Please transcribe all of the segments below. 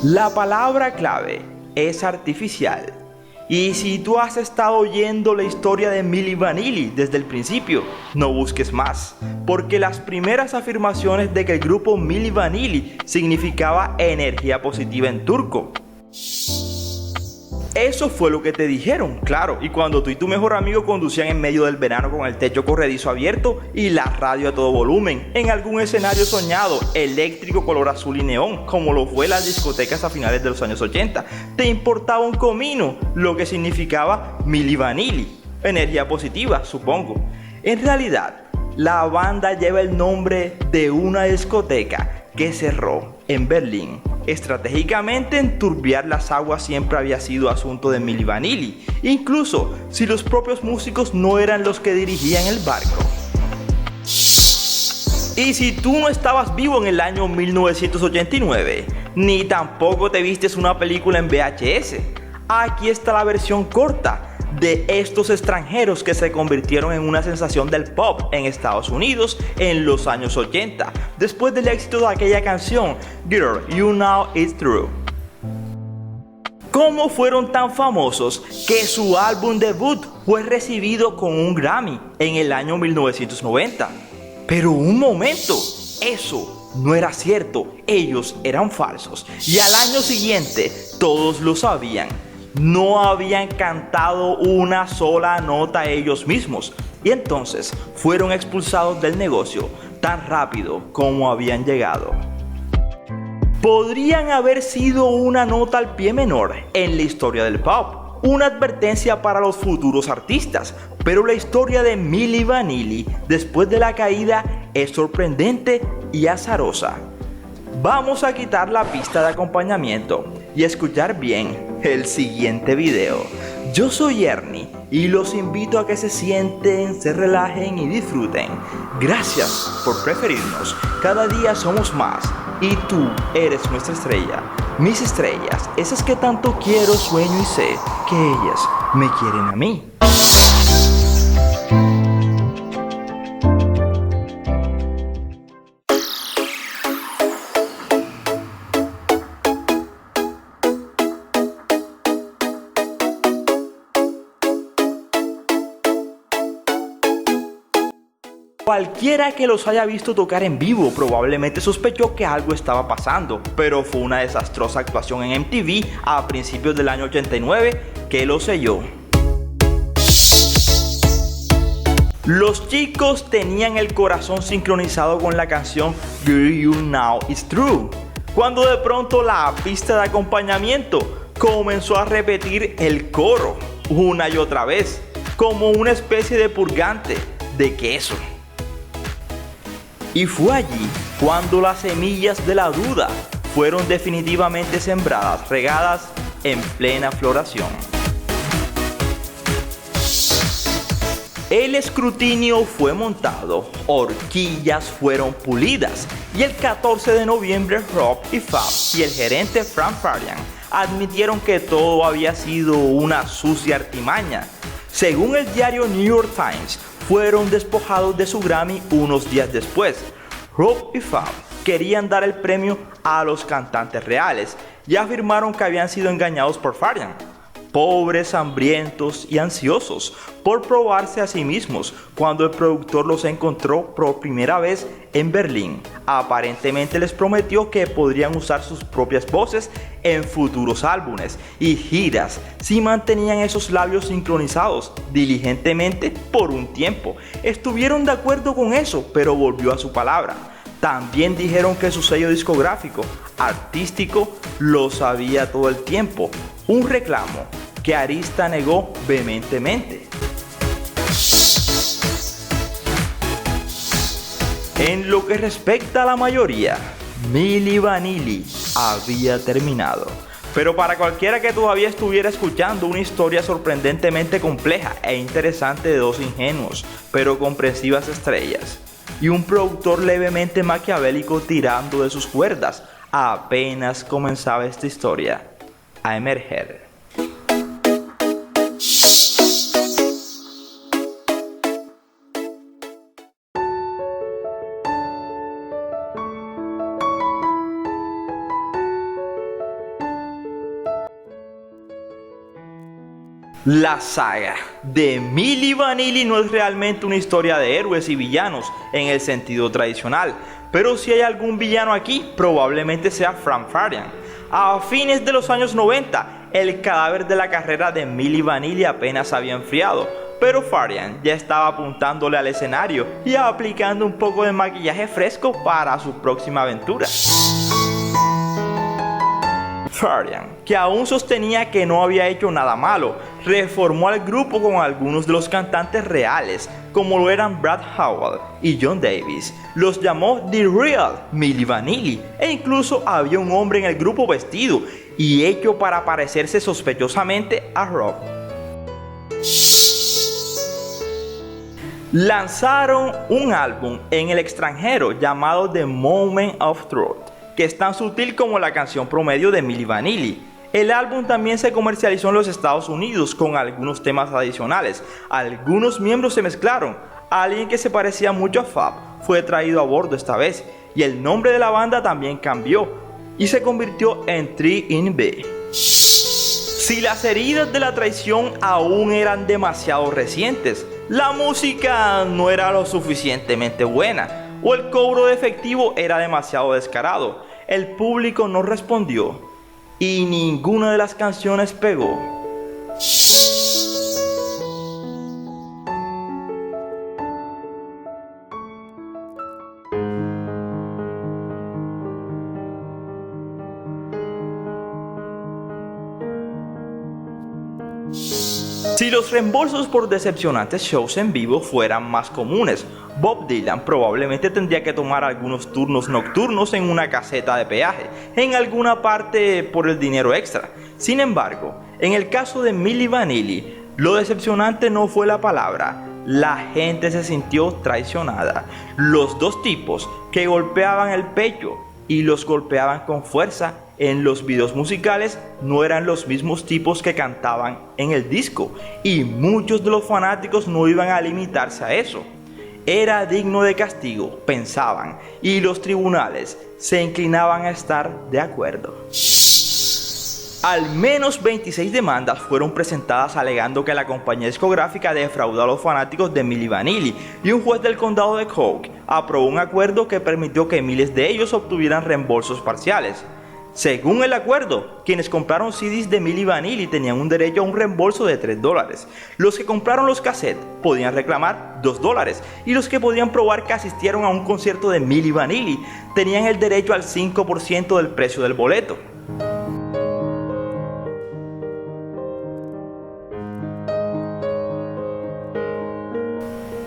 La palabra clave es artificial. Y si tú has estado oyendo la historia de Milli Vanilli desde el principio, no busques más, porque las primeras afirmaciones de que el grupo Milli Vanilli significaba energía positiva en turco. Eso fue lo que te dijeron, claro, y cuando tú y tu mejor amigo conducían en medio del verano con el techo corredizo abierto y la radio a todo volumen, en algún escenario soñado, eléctrico, color azul y neón, como lo fue las discotecas a finales de los años 80, te importaba un comino, lo que significaba Milli Vanilli, energía positiva, supongo. En realidad, la banda lleva el nombre de una discoteca que cerró en Berlín. Estratégicamente, enturbiar las aguas siempre había sido asunto de Milli Vanilli, incluso si los propios músicos no eran los que dirigían el barco. Y si tú no estabas vivo en el año 1989, ni tampoco te vistes una película en VHS, aquí está la versión corta de estos extranjeros que se convirtieron en una sensación del pop en Estados Unidos en los años 80, después del éxito de aquella canción Girl, You Know It's True. ¿Cómo fueron tan famosos que su álbum debut fue recibido con un Grammy en el año 1990? Pero un momento, eso no era cierto, ellos eran falsos y al año siguiente todos lo sabían. No habían cantado una sola nota ellos mismos y entonces fueron expulsados del negocio tan rápido como habían llegado. Podrían haber sido una nota al pie menor en la historia del pop, una advertencia para los futuros artistas, pero la historia de Milli Vanilli después de la caída es sorprendente y azarosa. Vamos a quitar la pista de acompañamiento y escuchar bien el siguiente video. Yo soy Ernie y los invito a que se sienten, se relajen y disfruten. Gracias por preferirnos. Cada día somos más y tú eres nuestra estrella. Mis estrellas, esas que tanto quiero, sueño y sé que ellas me quieren a mí. Cualquiera que los haya visto tocar en vivo probablemente sospechó que algo estaba pasando, pero fue una desastrosa actuación en MTV a principios del año 89 que lo selló. Los chicos tenían el corazón sincronizado con la canción Girl, You Know It's True, cuando de pronto la pista de acompañamiento comenzó a repetir el coro una y otra vez, como una especie de purgante de queso. Y fue allí cuando las semillas de la duda fueron definitivamente sembradas, regadas en plena floración. El escrutinio fue montado, horquillas fueron pulidas y el 14 de noviembre Rob y Fab y el gerente Frank Farian admitieron que todo había sido una sucia artimaña. Según el diario New York Times, fueron despojados de su Grammy unos días después. Rob y Fab querían dar el premio a los cantantes reales y afirmaron que habían sido engañados por Farian. Pobres, hambrientos y ansiosos por probarse a sí mismos cuando el productor los encontró por primera vez en Berlín. Aparentemente les prometió que podrían usar sus propias voces en futuros álbumes y giras si mantenían esos labios sincronizados diligentemente por un tiempo. Estuvieron de acuerdo con eso, pero volvió a su palabra. También dijeron que su sello discográfico artístico lo sabía todo el tiempo, un reclamo que Arista negó vehementemente. En lo que respecta a la mayoría, Milli Vanilli había terminado. Pero para cualquiera que todavía estuviera escuchando una historia sorprendentemente compleja e interesante de dos ingenuos, pero comprensivas estrellas, y un productor levemente maquiavélico tirando de sus cuerdas, apenas comenzaba esta historia a emerger. La saga de Milli Vanilli no es realmente una historia de héroes y villanos en el sentido tradicional, pero si hay algún villano aquí, probablemente sea Frank Farian. A fines de los años 90, el cadáver de la carrera de Milli Vanilli apenas había enfriado, pero Farian ya estaba apuntándole al escenario y aplicando un poco de maquillaje fresco para su próxima aventura. Farian, que aún sostenía que no había hecho nada malo, reformó al grupo con algunos de los cantantes reales, como lo eran Brad Howell y John Davis. Los llamó The Real Milli Vanilli, e incluso había un hombre en el grupo vestido y hecho para parecerse sospechosamente a Rob. Lanzaron un álbum en el extranjero llamado The Moment of Truth, que es tan sutil como la canción promedio de Milli Vanilli. El álbum también se comercializó en los Estados Unidos con algunos temas adicionales. Algunos miembros se mezclaron. Alguien que se parecía mucho a Fab fue traído a bordo esta vez, y el nombre de la banda también cambió y se convirtió en 3 in B. Si las heridas de la traición aún eran demasiado recientes, la música no era lo suficientemente buena, o el cobro de efectivo era demasiado descarado, el público no respondió y ninguna de las canciones pegó. Si los reembolsos por decepcionantes shows en vivo fueran más comunes, Bob Dylan probablemente tendría que tomar algunos turnos nocturnos en una caseta de peaje, en alguna parte por el dinero extra. Sin embargo, en el caso de Milli Vanilli, lo decepcionante no fue la palabra. La gente se sintió traicionada. Los dos tipos que golpeaban el pecho y los golpeaban con fuerza en los videos musicales no eran los mismos tipos que cantaban en el disco, y muchos de los fanáticos no iban a limitarse a eso. Era digno de castigo, pensaban, y los tribunales se inclinaban a estar de acuerdo. Al menos 26 demandas fueron presentadas alegando que la compañía discográfica defraudó a los fanáticos de Milli Vanilli, y un juez del condado de Cook aprobó un acuerdo que permitió que miles de ellos obtuvieran reembolsos parciales. Según el acuerdo, quienes compraron CDs de Milli Vanilli tenían un derecho a un reembolso de $3. Los que compraron los cassettes podían reclamar $2, y los que podían probar que asistieron a un concierto de Milli Vanilli tenían el derecho al 5% del precio del boleto.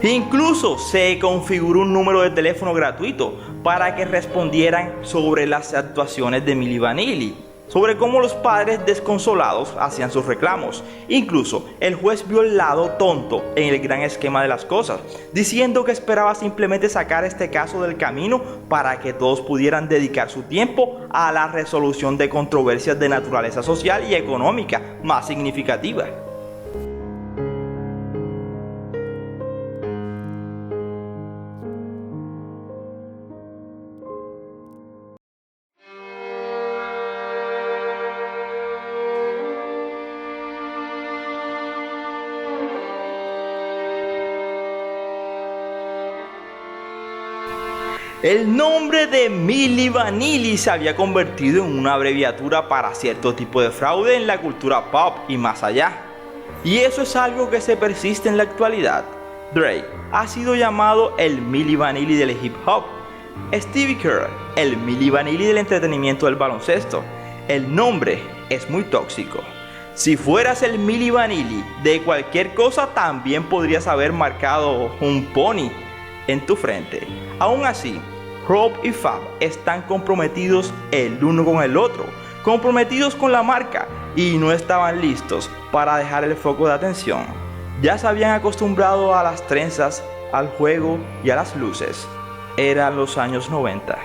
Incluso se configuró un número de teléfono gratuito para que respondieran sobre las actuaciones de Milli Vanilli, sobre cómo los padres desconsolados hacían sus reclamos. Incluso el juez vio el lado tonto en el gran esquema de las cosas, diciendo que esperaba simplemente sacar este caso del camino para que todos pudieran dedicar su tiempo a la resolución de controversias de naturaleza social y económica más significativa. El nombre de Milli Vanilli se había convertido en una abreviatura para cierto tipo de fraude en la cultura pop y más allá. Y eso es algo que se persiste en la actualidad. Drake ha sido llamado el Milli Vanilli del hip hop. Stevie Kerr, el Milli Vanilli del entretenimiento del baloncesto. El nombre es muy tóxico. Si fueras el Milli Vanilli de cualquier cosa, también podrías haber marcado un pony en tu frente. Aún así, Rob y Fab están comprometidos el uno con el otro, comprometidos con la marca, y no estaban listos para dejar el foco de atención. Ya se habían acostumbrado a las trenzas, al juego y a las luces. Eran los años 90.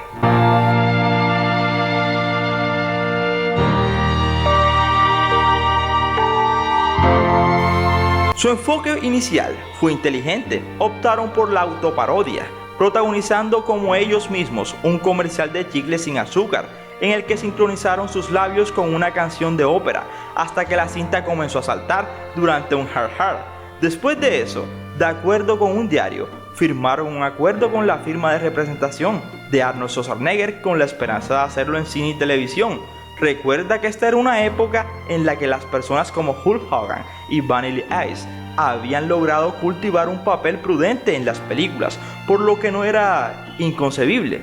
Su enfoque inicial fue inteligente. Optaron por la autoparodia, protagonizando como ellos mismos un comercial de chicle sin azúcar, en el que sincronizaron sus labios con una canción de ópera, hasta que la cinta comenzó a saltar durante un hard hard. Después de eso, de acuerdo con un diario, firmaron un acuerdo con la firma de representación de Arnold Schwarzenegger con la esperanza de hacerlo en cine y televisión. Recuerda que esta era una época en la que las personas como Hulk Hogan y Vanilla Ice habían logrado cultivar un papel prudente en las películas, por lo que no era inconcebible.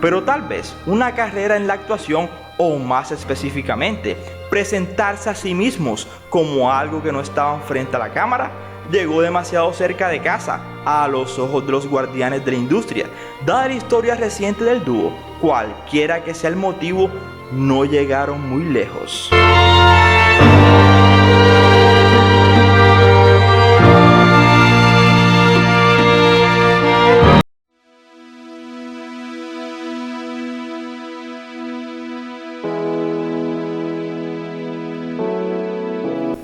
Pero tal vez una carrera en la actuación, o más específicamente, presentarse a sí mismos como algo que no estaban frente a la cámara, llegó demasiado cerca de casa a los ojos de los guardianes de la industria. Dada la historia reciente del dúo, cualquiera que sea el motivo, no llegaron muy lejos.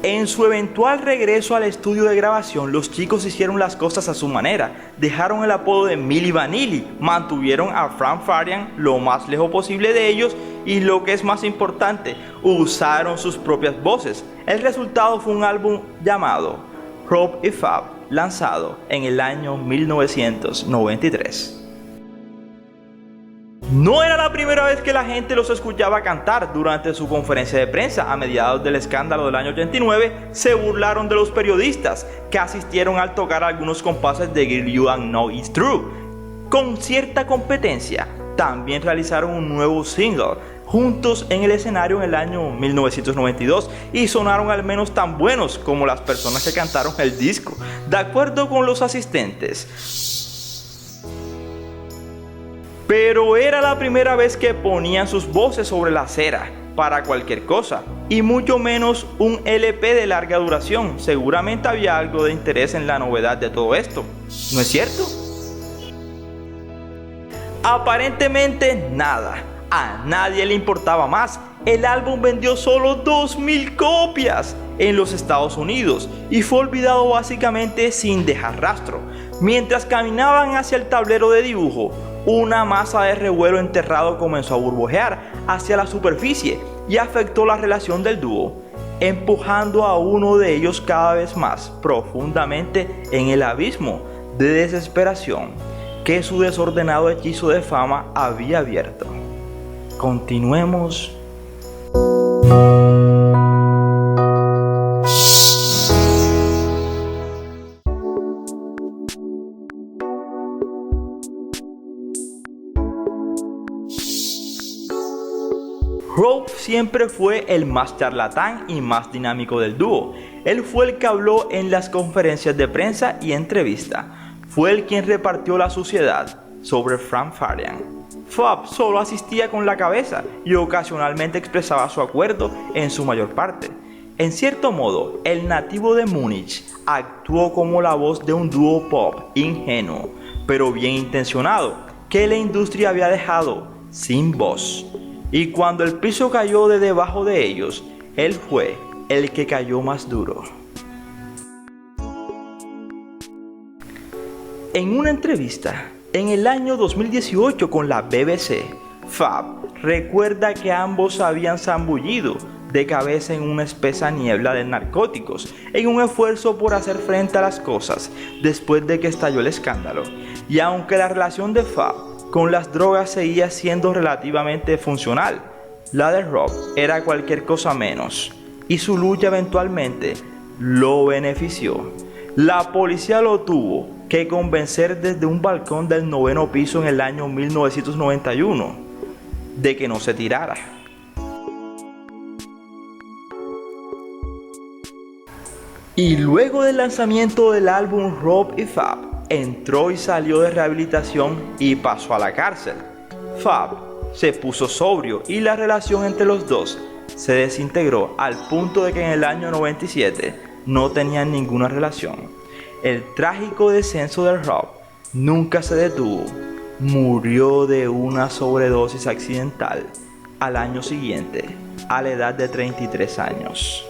En su eventual regreso al estudio de grabación, los chicos hicieron las cosas a su manera. Dejaron el apodo de Milli Vanilli, mantuvieron a Frank Farian lo más lejos posible de ellos y, lo que es más importante, usaron sus propias voces. El resultado fue un álbum llamado Rob y Fab, lanzado en el año 1993. No era la primera vez que la gente los escuchaba cantar. Durante su conferencia de prensa a mediados del escándalo del año 89, se burlaron de los periodistas que asistieron al tocar algunos compases de Girl You Know It's True. Con cierta competencia, también realizaron un nuevo single juntos en el escenario en el año 1992 y sonaron al menos tan buenos como las personas que cantaron el disco. De acuerdo con los asistentes, pero era la primera vez que ponían sus voces sobre la acera para cualquier cosa, y mucho menos un LP de larga duración. Seguramente había algo de interés en la novedad de todo esto, ¿no es cierto? Aparentemente nada. A nadie le importaba más. El álbum vendió solo 2,000 copias en los Estados Unidos y fue olvidado básicamente sin dejar rastro. Mientras caminaban hacia el tablero de dibujo, una masa de revuelo enterrado comenzó a burbujear hacia la superficie y afectó la relación del dúo, empujando a uno de ellos cada vez más profundamente en el abismo de desesperación que su desordenado hechizo de fama había abierto. Continuemos. Rob siempre fue el más charlatán y más dinámico del dúo. Él fue el que habló en las conferencias de prensa y entrevistas. Fue el quien repartió la suciedad sobre Frank Farian. Fab solo asistía con la cabeza y ocasionalmente expresaba su acuerdo en su mayor parte. En cierto modo, el nativo de Múnich actuó como la voz de un dúo pop ingenuo, pero bien intencionado, que la industria había dejado sin voz. Y cuando el piso cayó de debajo de ellos, él fue el que cayó más duro. En una entrevista en el año 2018 con la BBC, Fab recuerda que ambos se habían zambullido de cabeza en una espesa niebla de narcóticos en un esfuerzo por hacer frente a las cosas después de que estalló el escándalo. Y aunque la relación de Fab con las drogas seguía siendo relativamente funcional, la de Rob era cualquier cosa menos, y su lucha eventualmente lo benefició. La policía lo tuvo que convencer desde un balcón del 9º piso en el año 1991 de que no se tirara. Y luego del lanzamiento del álbum Rob y Fab, entró y salió de rehabilitación y pasó a la cárcel. Fab se puso sobrio y la relación entre los dos se desintegró al punto de que en el año 97 no tenían ninguna relación. El trágico descenso de Rob nunca se detuvo. Murió de una sobredosis accidental al año siguiente, a la edad de 33 años.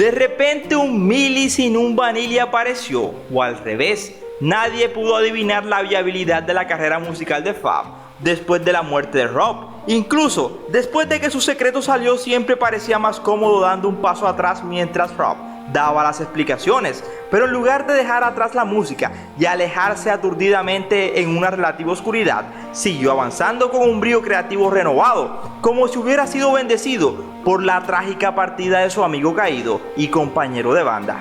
De repente un Milli sin un Vanilli apareció, o al revés, nadie pudo adivinar la viabilidad de la carrera musical de Fab después de la muerte de Rob. Incluso, después de que su secreto salió, siempre parecía más cómodo dando un paso atrás mientras Rob daba las explicaciones, pero en lugar de dejar atrás la música y alejarse aturdidamente en una relativa oscuridad, siguió avanzando con un brío creativo renovado, como si hubiera sido bendecido por la trágica partida de su amigo caído y compañero de banda.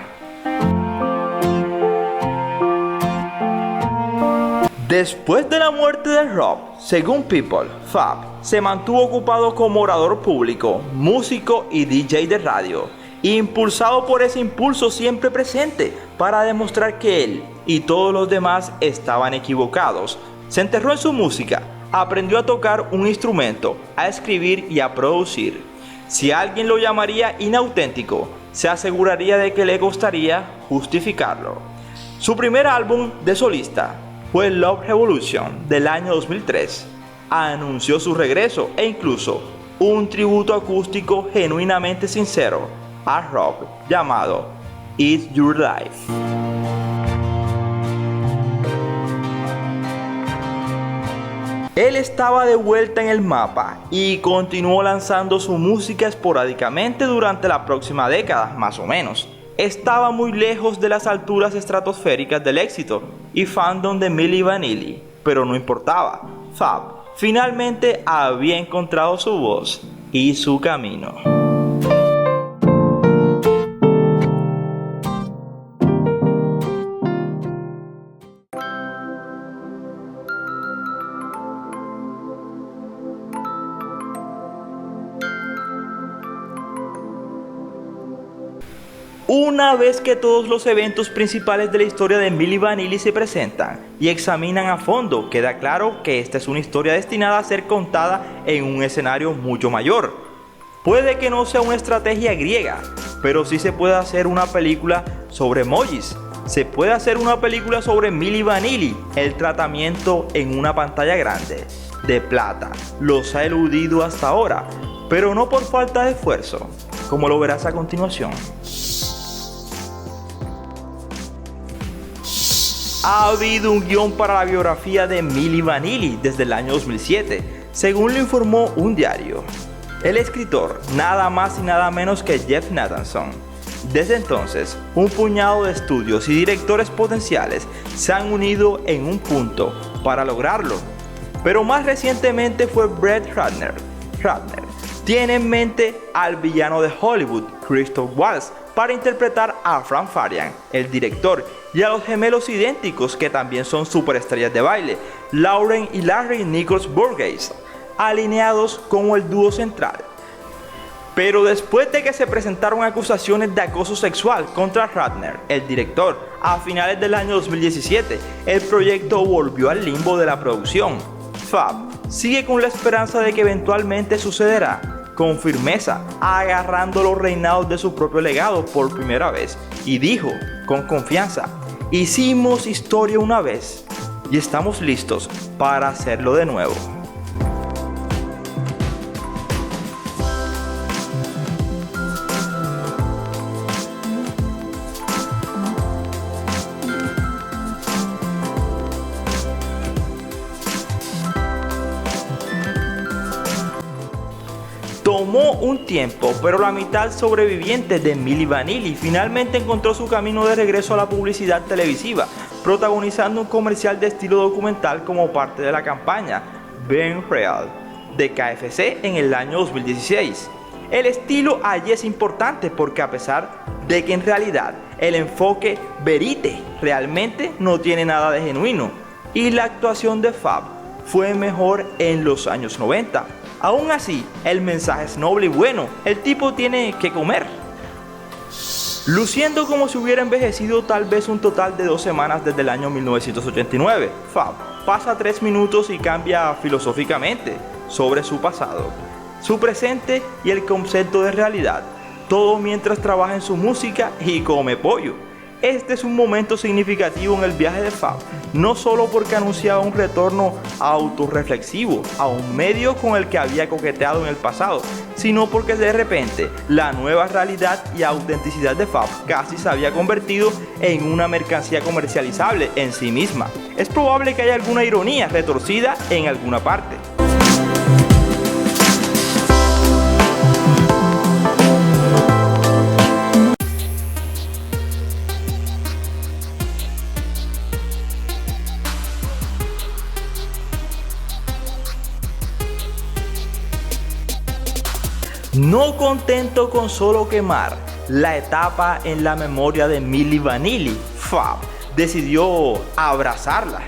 Después de la muerte de Rob, según People, Fab se mantuvo ocupado como orador público, músico y DJ de radio, impulsado por ese impulso siempre presente para demostrar que él y todos los demás estaban equivocados. Se enterró en su música, aprendió a tocar un instrumento, a escribir y a producir. Si alguien lo llamaría inauténtico, se aseguraría de que le costaría justificarlo. Su primer álbum de solista fue Love Revolution del año 2003. Anunció su regreso e incluso un tributo acústico genuinamente sincero a Rob llamado It's Your Life. Él estaba de vuelta en el mapa y continuó lanzando su música esporádicamente durante la próxima década, más o menos. Estaba muy lejos de las alturas estratosféricas del éxito y fandom de Milli Vanilli, pero no importaba. Fab finalmente había encontrado su voz y su camino. Una vez que todos los eventos principales de la historia de Milli Vanilli se presentan y examinan a fondo, queda claro que esta es una historia destinada a ser contada en un escenario mucho mayor. Puede que no sea una estrategia griega, pero sí se puede hacer una película sobre emojis. Se puede hacer una película sobre Milli Vanilli. El tratamiento en una pantalla grande, de plata, los ha eludido hasta ahora, pero no por falta de esfuerzo, como lo verás a continuación. Ha habido un guión para la biografía de Milli Vanilli desde el año 2007, según lo informó un diario. El escritor, nada más y nada menos que Jeff Nathanson. Desde entonces, un puñado de estudios y directores potenciales se han unido en un punto para lograrlo. Pero más recientemente fue Brett Ratner. Ratner tiene en mente al villano de Hollywood, Christoph Waltz, para interpretar a Frank Farian, el director, y a los gemelos idénticos que también son superestrellas de baile, Lauren y Larry Nichols Burgess, alineados como el dúo central. Pero después de que se presentaron acusaciones de acoso sexual contra Ratner, el director, a finales del año 2017, el proyecto volvió al limbo de la producción. Fab sigue con la esperanza de que eventualmente sucederá, con firmeza, agarrando los reinados de su propio legado por primera vez, y dijo con confianza: hicimos historia una vez y estamos listos para hacerlo de nuevo. Tomó un tiempo, pero la mitad sobreviviente de Milli Vanilli finalmente encontró su camino de regreso a la publicidad televisiva, protagonizando un comercial de estilo documental como parte de la campaña Being Real de KFC en el año 2016. El estilo allí es importante porque, a pesar de que en realidad el enfoque verite realmente no tiene nada de genuino, y la actuación de Fab fue mejor en los años 90. Aún así, el mensaje es noble y bueno: el tipo tiene que comer. Luciendo como si hubiera envejecido tal vez un total de 2 semanas desde el año 1989, Fab pasa 3 minutos y cambia filosóficamente sobre su pasado, su presente y el concepto de realidad, todo mientras trabaja en su música y come pollo. Este es un momento significativo en el viaje de Fab, no solo porque anunciaba un retorno autorreflexivo a un medio con el que había coqueteado en el pasado, sino sino porque de repente la nueva realidad y autenticidad de Fab casi se había convertido en una mercancía comercializable en sí misma. Es probable que haya alguna ironía retorcida en alguna parte. No contento con solo quemar la etapa en la memoria de Milli Vanilli, Fab decidió abrazarla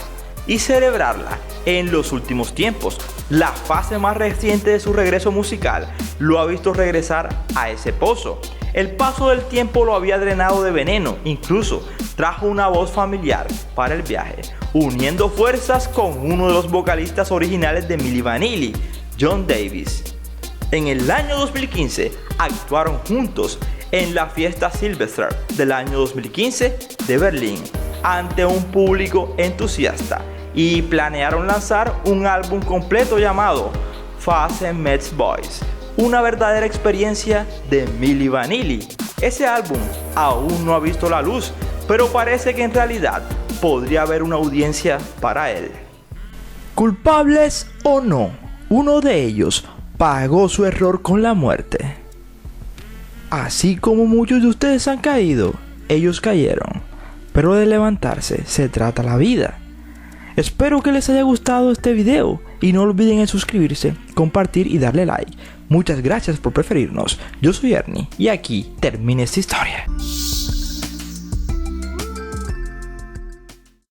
y celebrarla en los últimos tiempos. La fase más reciente de su regreso musical lo ha visto regresar a ese pozo. El paso del tiempo lo había drenado de veneno, incluso trajo una voz familiar para el viaje, uniendo fuerzas con uno de los vocalistas originales de Milli Vanilli, John Davis. En el año 2015 actuaron juntos en la fiesta Silvester del año 2015 de Berlín ante un público entusiasta y planearon lanzar un álbum completo llamado Fast and Metz Boys, una verdadera experiencia de Milli Vanilli. Ese álbum aún no ha visto la luz, pero parece que en realidad podría haber una audiencia para él. ¿Culpables o no? Uno de ellos pagó su error con la muerte. Así como muchos de ustedes han caído, ellos cayeron. Pero de levantarse se trata la vida. Espero que les haya gustado este video y no olviden en suscribirse, compartir y darle like. Muchas gracias por preferirnos. Yo soy Ernie y aquí termina esta historia.